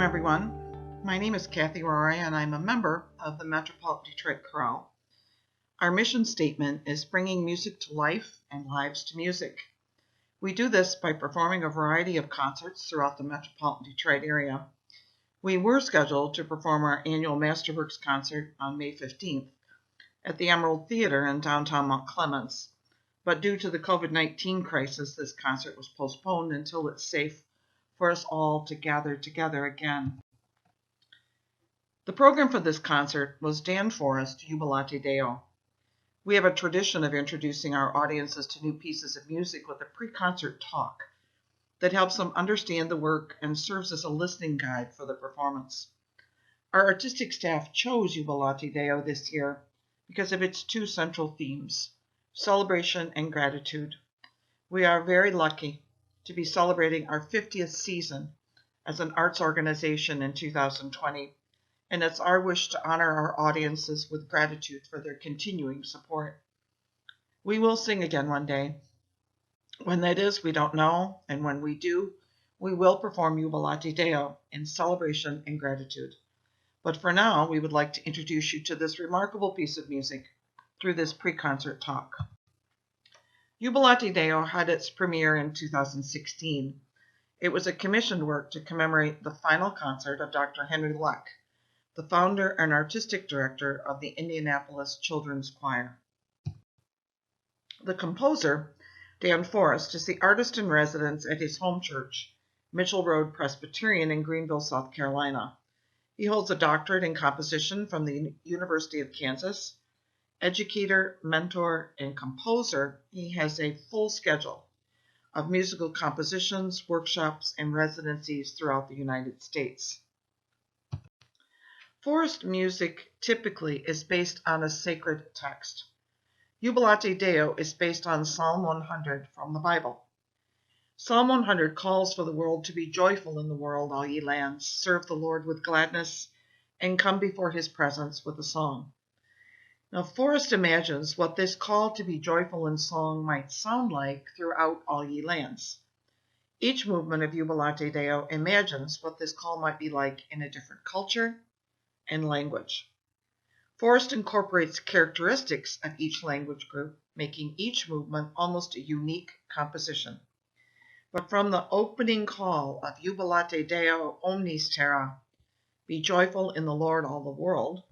Welcome everyone. My name is Kathy Rory and I'm a member of the Metropolitan Detroit Chorale. Our mission statement is bringing music to life and lives to music. We do this by performing a variety of concerts throughout the Metropolitan Detroit area. We were scheduled to perform our annual Masterworks concert on May 15th at the Emerald Theater in downtown Mount Clemens, but due to the COVID-19 crisis, this concert was postponed until it's safe for us all to gather together again. The program for this concert was Dan Forrest, Jubilate Deo. We have a tradition of introducing our audiences to new pieces of music with a pre-concert talk that helps them understand the work and serves as a listening guide for the performance. Our artistic staff chose Jubilate Deo this year because of its two central themes, celebration and gratitude. We are very lucky to be celebrating our 50th season as an arts organization in 2020, and it's our wish to honor our audiences with gratitude for their continuing support. We will sing again one day. When that is, we don't know, and when we do, we will perform Jubilate Deo in celebration and gratitude. But for now, we would like to introduce you to this remarkable piece of music through this pre-concert talk. Jubilate Deo had its premiere in 2016. It was a commissioned work to commemorate the final concert of Dr. Henry Leck, the founder and artistic director of the Indianapolis Children's Choir. The composer, Dan Forrest, is the artist in residence at his home church, Mitchell Road Presbyterian in Greenville, South Carolina. He holds a doctorate in composition from the University of Kansas. Educator, mentor, and composer, he has a full schedule of musical compositions, workshops, and residencies throughout the United States. Forrest music typically is based on a sacred text. Jubilate Deo is based on Psalm 100 from the Bible. Psalm 100 calls for the world to be joyful in the world, all ye lands, serve the Lord with gladness, and come before his presence with a song. Now, Forrest imagines what this call to be joyful in song might sound like throughout all ye lands. Each movement of Jubilate Deo imagines what this call might be like in a different culture and language. Forrest incorporates characteristics of each language group, making each movement almost a unique composition. But from the opening call of Jubilate Deo omnis terra, be joyful in the Lord all the world,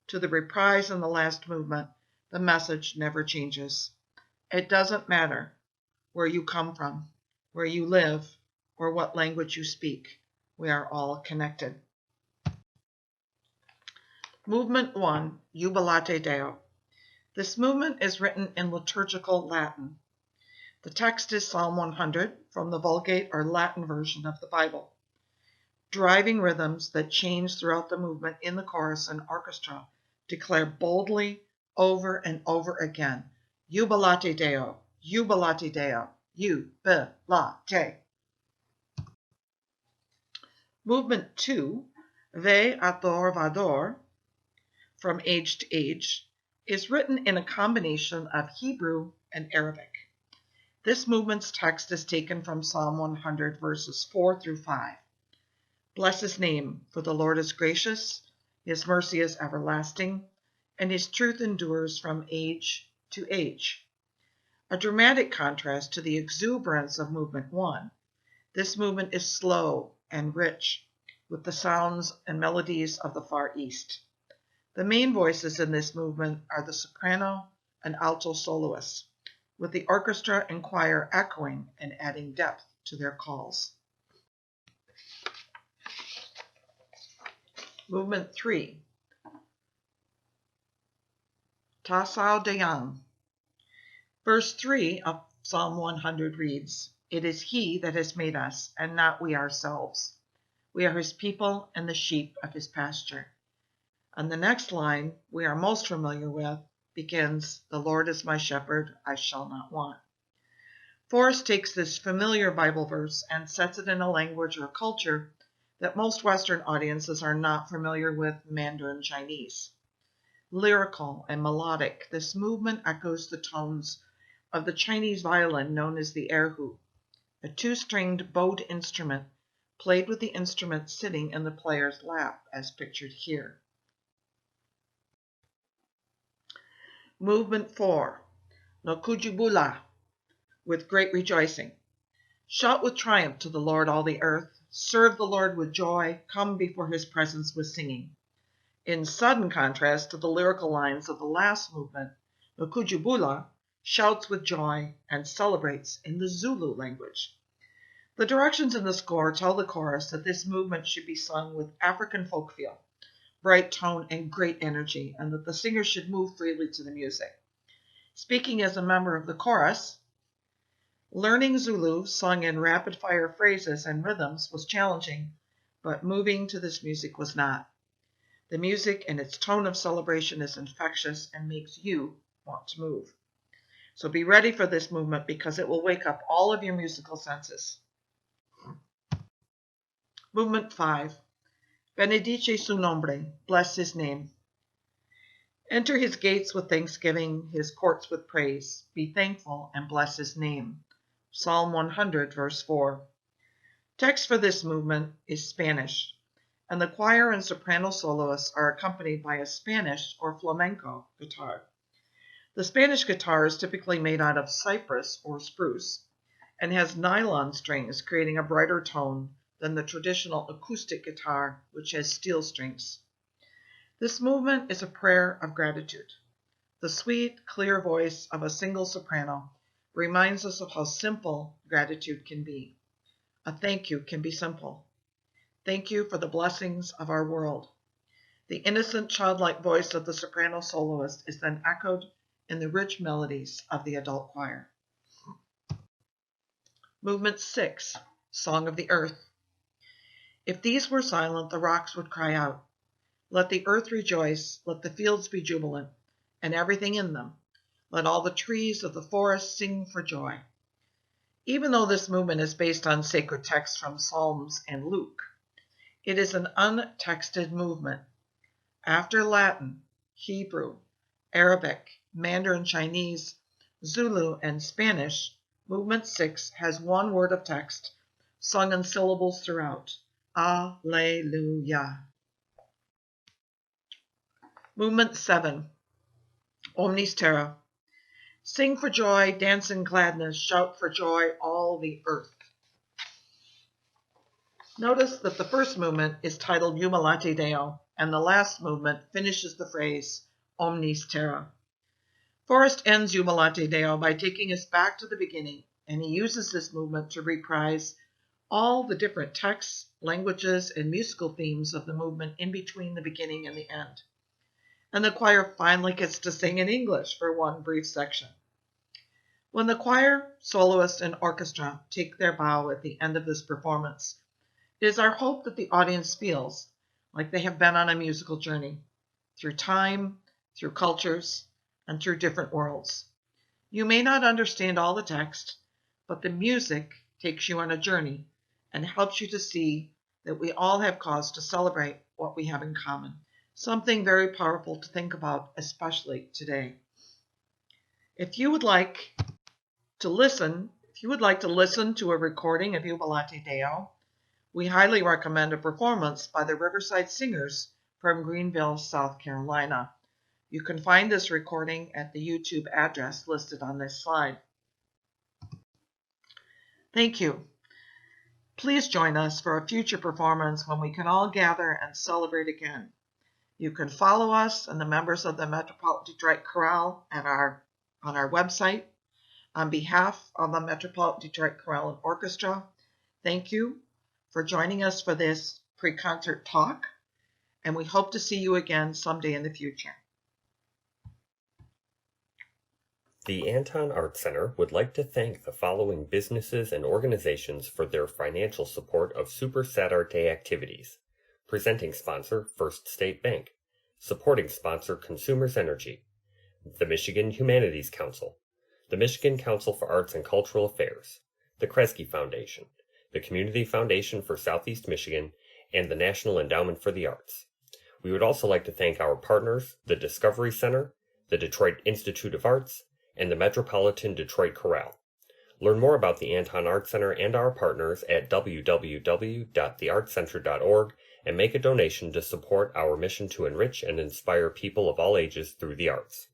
to the reprise in the last movement, the message never changes. It doesn't matter where you come from, where you live, or what language you speak. We are all connected. Movement 1, Jubilate Deo. This movement is written in liturgical Latin. The text is Psalm 100 from the Vulgate or Latin version of the Bible. Driving rhythms that change throughout the movement in the chorus and orchestra declare boldly over and over again, Jubilate Deo, Jubilate Deo, Jubilate. Movement 2, Ve Ator Vador, from age to age, is written in a combination of Hebrew and Arabic. This movement's text is taken from Psalm 100, verses 4 through 5. Bless his name, for the Lord is gracious, his mercy is everlasting, and his truth endures from age to age. A dramatic contrast to the exuberance of Movement 1, this movement is slow and rich, with the sounds and melodies of the Far East. The main voices in this movement are the soprano and alto soloists, with the orchestra and choir echoing and adding depth to their calls. Movement 3, Tasau Deyang. Verse 3 of Psalm 100 reads, It is he that has made us, and not we ourselves. We are his people and the sheep of his pasture. And the next line we are most familiar with begins, The Lord is my shepherd, I shall not want. Forrest takes this familiar Bible verse and sets it in a language or culture that most Western audiences are not familiar with, Mandarin Chinese. Lyrical and melodic, this movement echoes the tones of the Chinese violin known as the erhu, a two-stringed bowed instrument played with the instrument sitting in the player's lap, as pictured here. Movement 4, NGOKUJABULA, with great rejoicing. Shout with triumph to the Lord, all the earth. Serve the Lord with joy. Come before his presence with singing. In sudden contrast to the lyrical lines of the last movement, NGOKUJABULA shouts with joy and celebrates in the Zulu language. The directions in the score tell the chorus that this movement should be sung with African folk feel, bright tone, and great energy, and that the singer should move freely to the music. Speaking as a member of the chorus, learning Zulu sung in rapid-fire phrases and rhythms was challenging, but moving to this music was not. The music and its tone of celebration is infectious and makes you want to move. So be ready for this movement because it will wake up all of your musical senses. Movement 5. Benedice su nombre, bless his name. Enter his gates with thanksgiving, his courts with praise. Be thankful and bless his name. Psalm 100, verse 4. Text for this movement is Spanish, and the choir and soprano soloists are accompanied by a Spanish or flamenco guitar. The Spanish guitar is typically made out of cypress or spruce and has nylon strings, creating a brighter tone than the traditional acoustic guitar, which has steel strings. This movement is a prayer of gratitude. The sweet, clear voice of a single soprano reminds us of how simple gratitude can be. A thank you can be simple. Thank you for the blessings of our world. The innocent, childlike voice of the soprano soloist is then echoed in the rich melodies of the adult choir. Movement 6, Song of the Earth. If these were silent, the rocks would cry out. Let the earth rejoice, let the fields be jubilant, and everything in them. Let all the trees of the forest sing for joy. Even though this movement is based on sacred texts from Psalms and Luke, it is an untexted movement. After Latin, Hebrew, Arabic, Mandarin Chinese, Zulu, and Spanish, Movement 6 has one word of text, sung in syllables throughout. Alleluia. Movement 7, Omnis Terra. Sing for joy, dance in gladness, shout for joy, all the earth. Notice that the first movement is titled Jubilate Deo, and the last movement finishes the phrase Omnis Terra. Forrest ends Jubilate Deo by taking us back to the beginning, and he uses this movement to reprise all the different texts, languages, and musical themes of the movement in between the beginning and the end. And the choir finally gets to sing in English for one brief section. When the choir, soloist, and orchestra take their bow at the end of this performance, it is our hope that the audience feels like they have been on a musical journey, through time, through cultures, and through different worlds. You may not understand all the text, but the music takes you on a journey and helps you to see that we all have cause to celebrate what we have in common. Something very powerful to think about, especially today. If you would like to listen to a recording of Jubilate Deo, we highly recommend a performance by the Riverside Singers from Greenville, South Carolina. You can find this recording at the YouTube address listed on this slide. Thank you. Please join us for a future performance when we can all gather and celebrate again. You can follow us and the members of the Metropolitan Detroit Chorale on our website. On behalf of the Metropolitan Detroit Chorale and Orchestra, thank you for joining us for this pre-concert talk, and we hope to see you again someday in the future. The Anton Art Center would like to thank the following businesses and organizations for their financial support of Super SatARTday activities. Presenting sponsor, First State Bank. Supporting sponsor, Consumers Energy. The Michigan Humanities Council. The Michigan Council for Arts and Cultural Affairs. The Kresge Foundation. The Community Foundation for Southeast Michigan, and the National Endowment for the Arts. We would also like to thank our partners, the Discovery Center, the Detroit Institute of Arts, and the Metropolitan Detroit Chorale. Learn more about the Anton Art Center and our partners at www.theartcenter.org and make a donation to support our mission to enrich and inspire people of all ages through the arts.